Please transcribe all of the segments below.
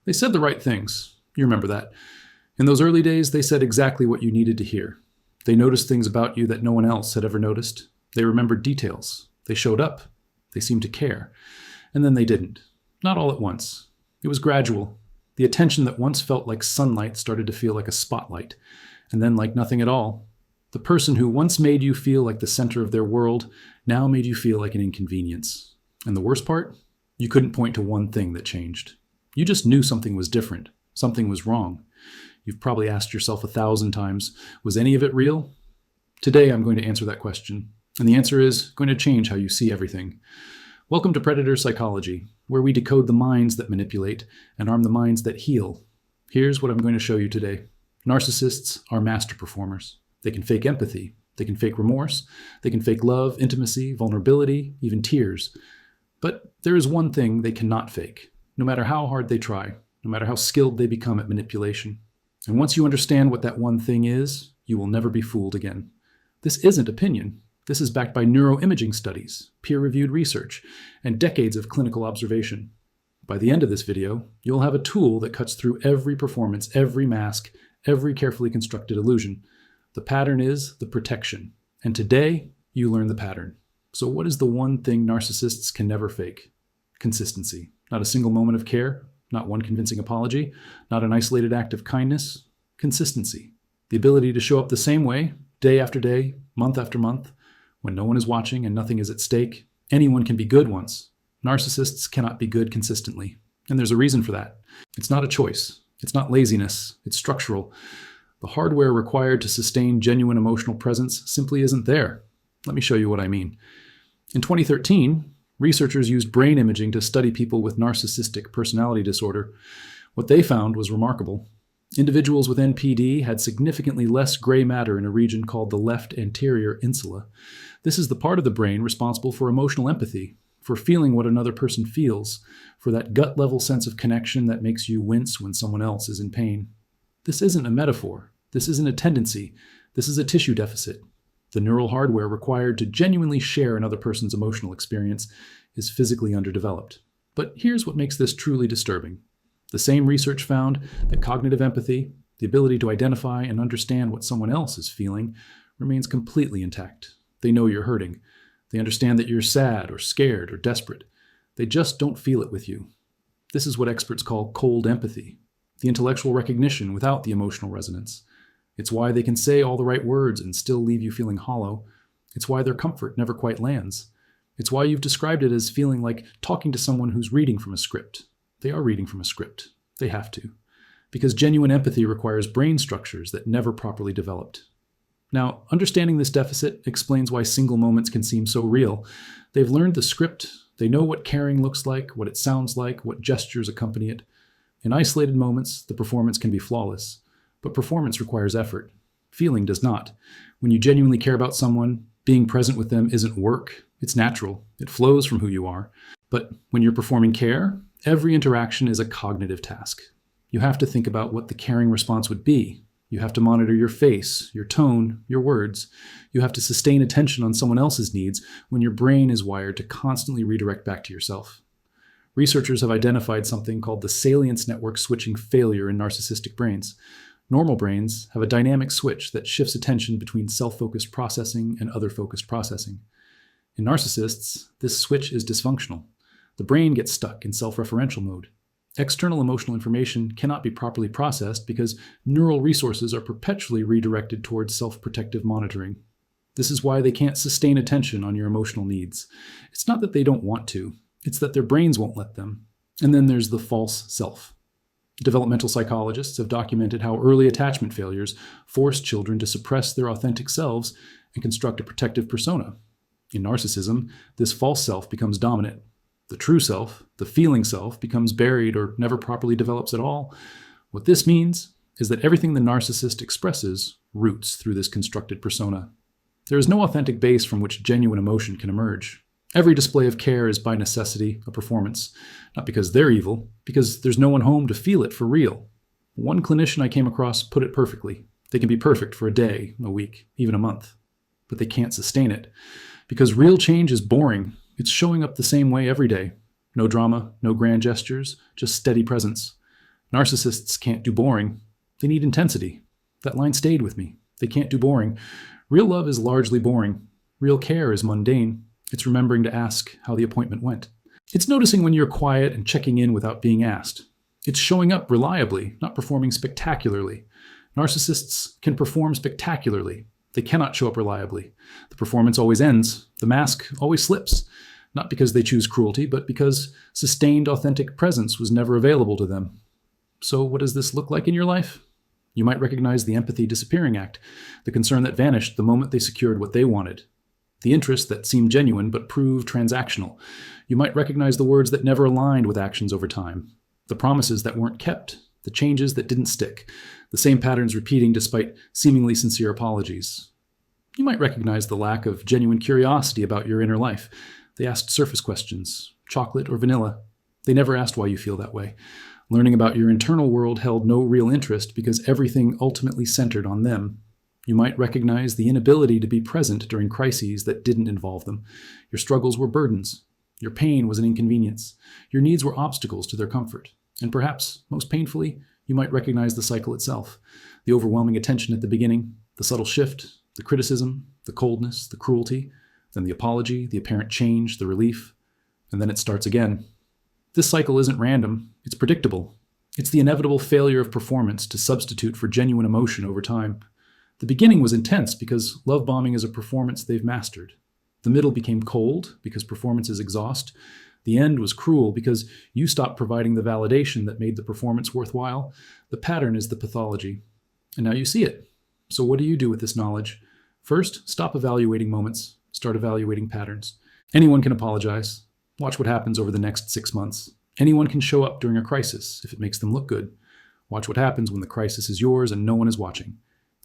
They said the right things. You remember that. In those early days, they said exactly what you needed to hear. They noticed things about you that no one else had ever noticed. They remembered details. They showed up. They seemed to care. And then they didn't. Not all at once. It was gradual. The attention that once felt like sunlight started to feel like a spotlight, and then like nothing at all. The person who once made you feel like the center of their world now made you feel like an inconvenience. And the worst part? You couldn't point to one thing that changed. You just knew something was different. Something was wrong. You've probably asked yourself 1,000 times, was any of it real? Today I'm going to answer that question. And the answer is going to change how you see everything. Welcome to Predator Psychology, where we decode the minds that manipulate and arm the minds that heal. Here's what I'm going to show you today. Narcissists are master performers. They can fake empathy. They can fake remorse. They can fake love, intimacy, vulnerability, even tears. But there is one thing they cannot fake, no matter how hard they try, no matter how skilled they become at manipulation. And once you understand what that one thing is, you will never be fooled again. This isn't opinion. This is backed by neuroimaging studies, peer-reviewed research, and decades of clinical observation. By the end of this video, you'll have a tool that cuts through every performance, every mask, every carefully constructed illusion. The pattern is the protection. And today, you learn the pattern. So what is the one thing narcissists can never fake? Consistency. Not a single moment of care, not one convincing apology, not an isolated act of kindness. Consistency. The ability to show up the same way, day after day, month after month, when no one is watching and nothing is at stake. Anyone can be good once. Narcissists cannot be good consistently. And there's a reason for that. It's not a choice. It's not laziness. It's structural. The hardware required to sustain genuine emotional presence simply isn't there. Let me show you what I mean. In 2013, researchers used brain imaging to study people with narcissistic personality disorder. What they found was remarkable. Individuals with NPD had significantly less gray matter in a region called the left anterior insula. This is the part of the brain responsible for emotional empathy, for feeling what another person feels, for that gut-level sense of connection that makes you wince when someone else is in pain. This isn't a metaphor. This isn't a tendency. This is a tissue deficit. The neural hardware required to genuinely share another person's emotional experience is physically underdeveloped. But here's what makes this truly disturbing. The same research found that cognitive empathy, the ability to identify and understand what someone else is feeling, remains completely intact. They know you're hurting. They understand that you're sad or scared or desperate. They just don't feel it with you. This is what experts call cold empathy, the intellectual recognition without the emotional resonance. It's why they can say all the right words and still leave you feeling hollow. It's why their comfort never quite lands. It's why you've described it as feeling like talking to someone who's reading from a script. They are reading from a script. They have to. Because genuine empathy requires brain structures that never properly developed. Now, understanding this deficit explains why single moments can seem so real. They've learned the script. They know what caring looks like, what it sounds like, what gestures accompany it. In isolated moments, the performance can be flawless. But performance requires effort. Feeling does not. When you genuinely care about someone, being present with them isn't work. It's natural. It flows from who you are. But when you're performing care, every interaction is a cognitive task. You have to think about what the caring response would be. You have to monitor your face, your tone, your words. You have to sustain attention on someone else's needs when your brain is wired to constantly redirect back to yourself. Researchers have identified something called the salience network switching failure in narcissistic brains. Normal brains have a dynamic switch that shifts attention between self-focused processing and other-focused processing. In narcissists, this switch is dysfunctional. The brain gets stuck in self-referential mode. External emotional information cannot be properly processed because neural resources are perpetually redirected towards self-protective monitoring. This is why they can't sustain attention on your emotional needs. It's not that they don't want to, it's that their brains won't let them. And then there's the false self. Developmental psychologists have documented how early attachment failures force children to suppress their authentic selves and construct a protective persona. In narcissism, this false self becomes dominant. The true self, the feeling self, becomes buried or never properly develops at all. What this means is that everything the narcissist expresses roots through this constructed persona. There is no authentic base from which genuine emotion can emerge. Every display of care is by necessity a performance, not because they're evil, because there's no one home to feel it for real. One clinician I came across put it perfectly. They can be perfect for a day, a week, even a month, but they can't sustain it. Because real change is boring. It's showing up the same way every day. No drama, no grand gestures, just steady presence. Narcissists can't do boring. They need intensity. That line stayed with me. They can't do boring. Real love is largely boring. Real care is mundane. It's remembering to ask how the appointment went. It's noticing when you're quiet and checking in without being asked. It's showing up reliably, not performing spectacularly. Narcissists can perform spectacularly. They cannot show up reliably. The performance always ends. The mask always slips. Not because they choose cruelty, but because sustained, authentic presence was never available to them. So what does this look like in your life? You might recognize the empathy disappearing act, the concern that vanished the moment they secured what they wanted, the interest that seemed genuine but proved transactional. You might recognize the words that never aligned with actions over time, the promises that weren't kept, the changes that didn't stick, the same patterns repeating despite seemingly sincere apologies. You might recognize the lack of genuine curiosity about your inner life. They asked surface questions, chocolate or vanilla. They never asked why you feel that way. Learning about your internal world held no real interest because everything ultimately centered on them. You might recognize the inability to be present during crises that didn't involve them. Your struggles were burdens. Your pain was an inconvenience. Your needs were obstacles to their comfort. And perhaps, most painfully, you might recognize the cycle itself. The overwhelming attention at the beginning, the subtle shift, the criticism, the coldness, the cruelty, then the apology, the apparent change, the relief, and then it starts again. This cycle isn't random, it's predictable. It's the inevitable failure of performance to substitute for genuine emotion over time. The beginning was intense because love bombing is a performance they've mastered. The middle became cold because performances exhaust. The end was cruel because you stopped providing the validation that made the performance worthwhile. The pattern is the pathology. And now you see it. So what do you do with this knowledge? First, stop evaluating moments. Start evaluating patterns. Anyone can apologize. Watch what happens over the next 6 months. Anyone can show up during a crisis if it makes them look good. Watch what happens when the crisis is yours and no one is watching.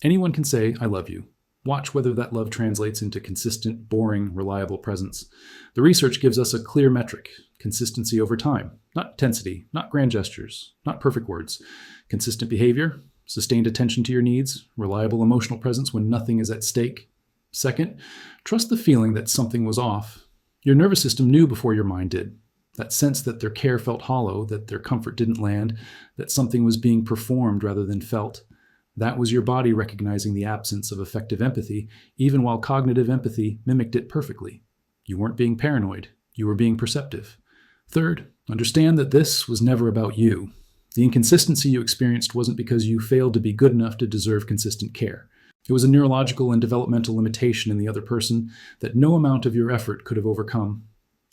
Anyone can say, I love you. Watch whether that love translates into consistent, boring, reliable presence. The research gives us a clear metric: consistency over time. Not intensity, not grand gestures, not perfect words. Consistent behavior, sustained attention to your needs, reliable emotional presence when nothing is at stake. Second, trust the feeling that something was off. Your nervous system knew before your mind did. That sense that their care felt hollow, that their comfort didn't land, that something was being performed rather than felt. That was your body recognizing the absence of effective empathy, even while cognitive empathy mimicked it perfectly. You weren't being paranoid. You were being perceptive. Third, understand that this was never about you. The inconsistency you experienced wasn't because you failed to be good enough to deserve consistent care. It was a neurological and developmental limitation in the other person that no amount of your effort could have overcome.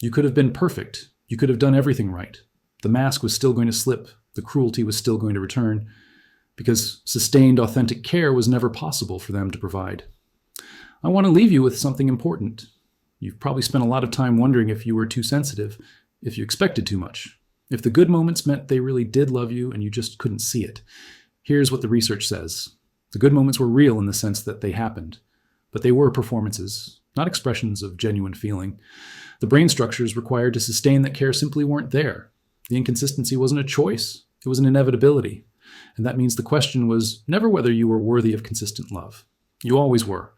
You could have been perfect. You could have done everything right. The mask was still going to slip. The cruelty was still going to return, because sustained, authentic care was never possible for them to provide. I want to leave you with something important. You've probably spent a lot of time wondering if you were too sensitive, if you expected too much, if the good moments meant they really did love you and you just couldn't see it. Here's what the research says. The good moments were real in the sense that they happened, but they were performances, not expressions of genuine feeling. The brain structures required to sustain that care simply weren't there. The inconsistency wasn't a choice, it was an inevitability. And that means the question was never whether you were worthy of consistent love. You always were.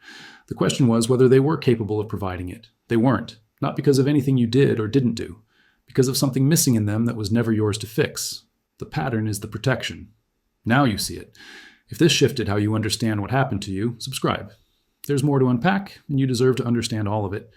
The question was whether they were capable of providing it. They weren't, not because of anything you did or didn't do, because of something missing in them that was never yours to fix. The pattern is the protection. Now you see it. If this shifted how you understand what happened to you, subscribe. There's more to unpack, and you deserve to understand all of it.